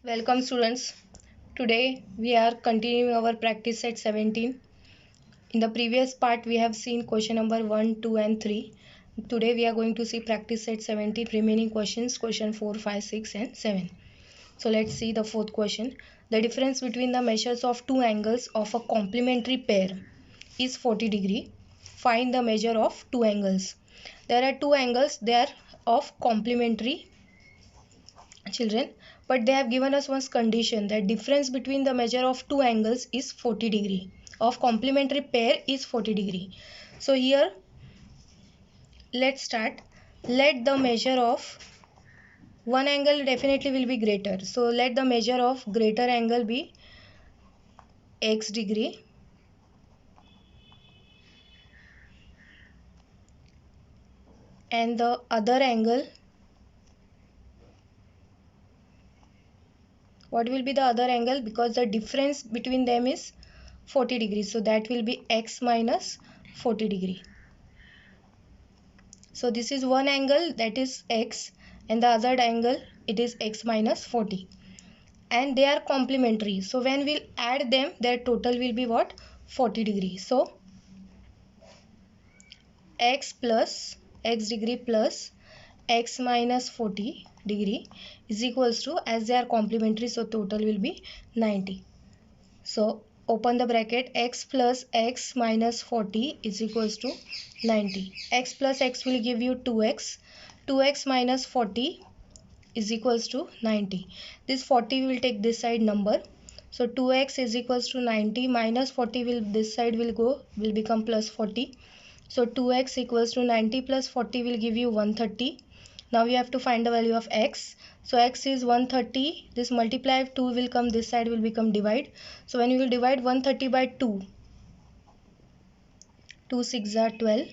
Welcome students. Today we are continuing our practice set 17. In the previous part we have seen question number 1, 2 and 3. Today we are going to see practice set 17 remaining questions, question 4, 5, 6 and 7. So let's see the fourth question. The difference between the measures of two angles of a complementary pair is 40 degree. Find the measure of two angles. There are two angles, they are of complementary children, but they have given us one condition that difference between the measure of two angles is 40 degree, of complementary pair is 40 degree. So here let's start. Let the measure of one angle definitely will be greater, so let the measure of greater angle be x degree and the other angle, what will be the other angle, because the difference between them is 40 degrees, so that will be x minus 40 degree. So this is one angle, that is x, and the other angle it is x minus 40, and they are complementary, so when we'll add them their total will be what, 40 degrees. So x plus x degree plus x minus 40 degree is equals to, as they are complementary, so total will be 90. So open the bracket, x plus x minus 40 is equals to 90. X plus x will give you 2x. 2x minus 40 is equals to 90. This 40 will take this side number. So 2x is equals to 90 minus 40 will, this side will go, will become plus 40. So 2x equals to 90 plus 40 will give you 130. Now we have to find the value of x. So x is 130. This multiply of 2 will come, this side will become divide. So when you will divide 130 by 2, 2 6 are 12.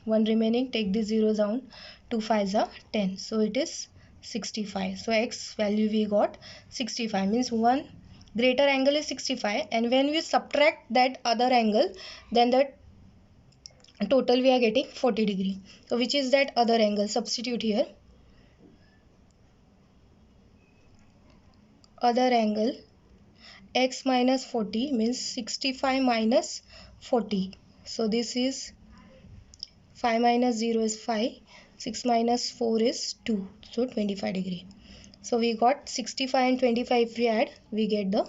1 remaining, take the zeros down. 2 5 are 10. So it is 65. So x value we got 65, means one greater angle is 65, and when we subtract that other angle, then the total we are getting 40 degree. So which is that other angle? Substitute here. Other angle x minus 40 means 65 minus 40. So this is 5 minus 0 is 5, 6 minus 4 is 2, so 25 degree. So we got 65 and 25, if we add we get the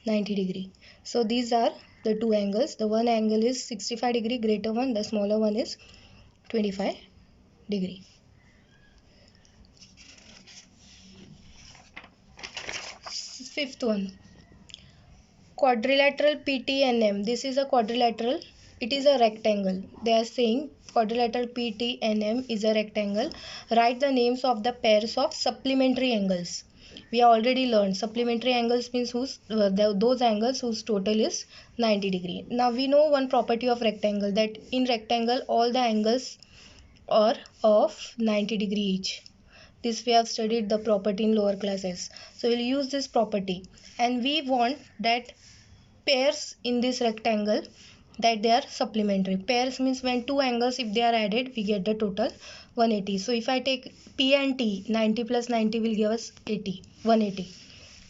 90 degree. So these are the two angles. The one angle is 65 degree, greater one, the smaller one is 25 degree. Fifth one, quadrilateral PTNM. This is a quadrilateral, it is a rectangle. They are saying quadrilateral PTNM is a rectangle. Write the names of the pairs of supplementary angles. We have already learned supplementary angles means those angles whose total is 90 degree. Now we know one property of rectangle, that in rectangle all the angles are of 90 degree each. This we have studied the property in lower classes. So we'll use this property, and we want that pairs in this rectangle, that they are supplementary. Pairs means when two angles if they are added we get the total 180. So if I take P and T, 90 plus 90 will give us 80, 180.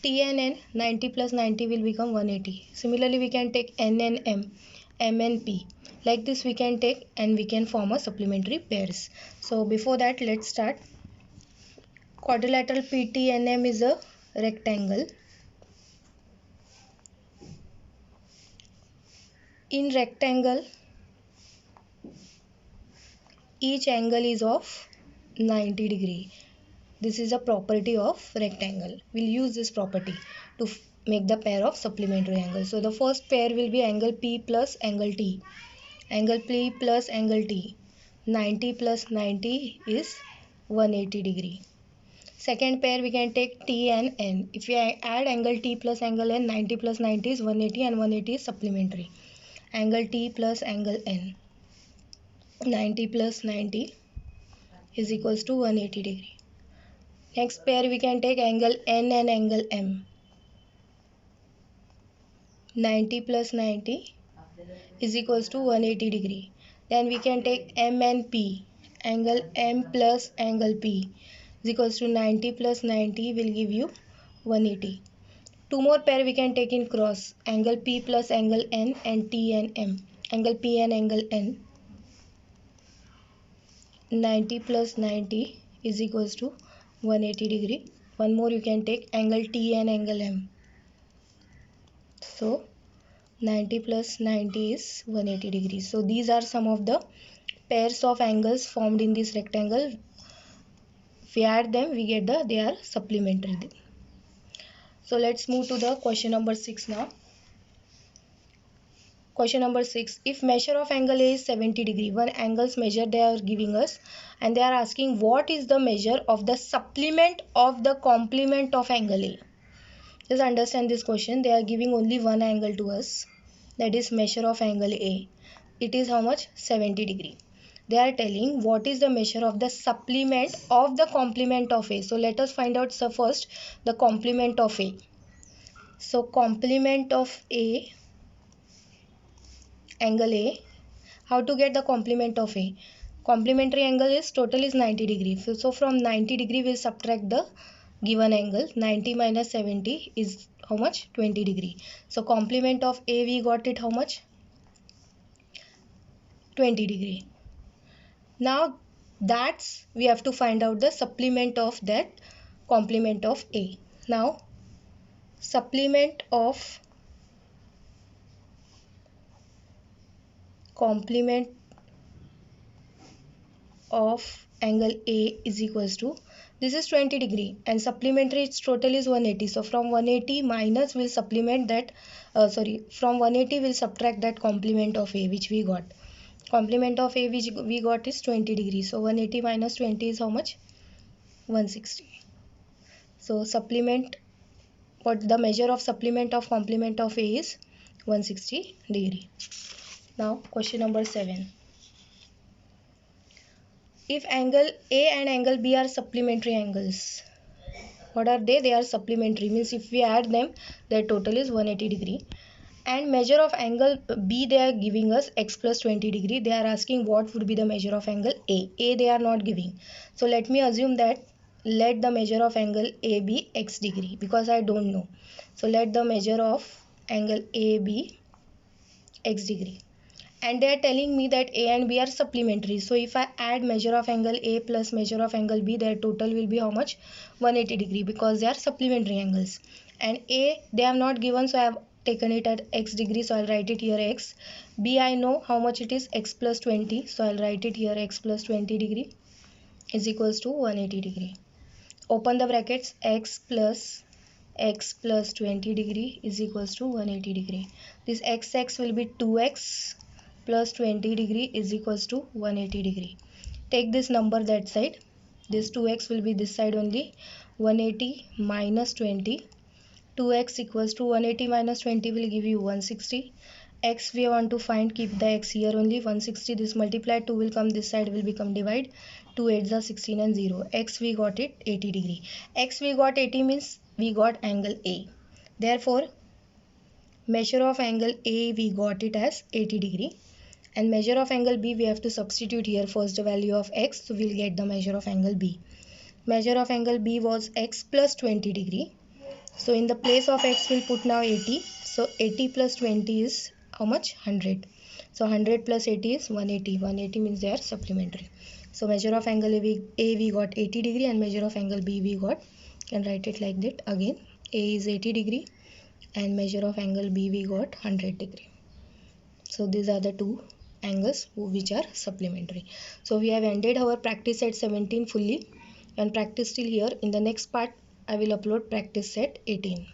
T and N, 90 plus 90 will become 180. Similarly we can take N and M, M and P. Like this we can take and we can form a supplementary pairs. So before that let's start. Quadrilateral PTNM is a rectangle. In rectangle, each angle is of 90 degree. This is a property of rectangle. We'll use this property to make the pair of supplementary angles. So the first pair will be angle P plus angle T. Angle P plus angle T. 90 plus 90 is 180 degree. Second pair we can take T and N. If we add angle T plus angle N, 90 plus 90 is 180 and 180 is supplementary. Angle T plus angle N. 90 plus 90 is equals to 180 degree. Next pair we can take angle N and angle M. 90 plus 90 is equals to 180 degree. Then we can take M and P. Angle M plus angle P is equals to 90 plus 90 will give you 180. Two more pair we can take in cross. Angle P plus angle N and T and M. Angle P and angle N. 90 plus 90 is equals to 180 degree. One more you can take angle T and angle M. So 90 plus 90 is 180 degrees. So these are some of the pairs of angles formed in this rectangle. If we add them, we get they are supplementary. So let's move to the question number 6 now. Question number 6. If measure of angle A is 70 degree, one angle's measure they are giving us, and they are asking what is the measure of the supplement of the complement of angle A. Just understand this question. They are giving only one angle to us, that is measure of angle A. It is how much? 70 degree. They are telling what is the measure of the supplement of the complement of A. So let us find out first the complement of A. So complement of A, angle A. How to get the complement of A? Complementary angle is total is 90 degree. So from 90 degree we will subtract the given angle. 90 minus 70 is how much? 20 degree. So complement of A we got it how much? 20 degree. Now that's we have to find out the supplement of that complement of A. Now supplement of complement of angle A is equals to, this is 20 degree and supplementary its total is 180. So from 180 minus will supplement that from 180 will subtract that complement of A which we got. Complement of A which we got is 20 degree. So 180 minus 20 is how much? 160. So supplement, what the measure of supplement of complement of A is 160 degree. Now question number 7. If angle A and angle B are supplementary angles, what are they? They are supplementary, means if we add them, their total is 180 degree. And measure of angle B they are giving us x plus 20 degree. They are asking what would be the measure of angle A. A they are not giving. So let me assume that let the measure of angle A be x degree because I don't know. So let the measure of angle A be x degree. And they are telling me that A and B are supplementary. So if I add measure of angle A plus measure of angle B, their total will be how much? 180 degree because they are supplementary angles. And A they have not given, so I have taken it at x degree, so I'll write it here x. B I know how much it is, x plus 20, so I'll write it here x plus 20 degree is equals to 180 degree. Open the brackets, x plus 20 degree is equals to 180 degree. This x will be 2x plus 20 degree is equals to 180 degree. Take this number that side. This 2x will be this side only. 180 minus 20. 2x equals to 180 minus 20 will give you 160. X we want to find, keep the x here only. 160, this multiply 2 will come this side, will become divide. 2 8s are 16 and 0. X we got it 80 degree. X we got 80 means we got angle A. Therefore measure of angle A we got it as 80 degree. And measure of angle B we have to substitute here first the value of x, so we'll get the measure of angle B. Measure of angle B was x plus 20 degree. So in the place of x we'll put now 80. So 80 plus 20 is how much? 100. So 100 plus 80 is 180. 180 means they are supplementary. So measure of angle A we got 80 degree and measure of angle B we got, can write it like that again. A is 80 degree and measure of angle B we got 100 degree. So these are the two angles which are supplementary. So we have ended our practice set 17 fully and practice till here. In the next part I will upload practice set 18.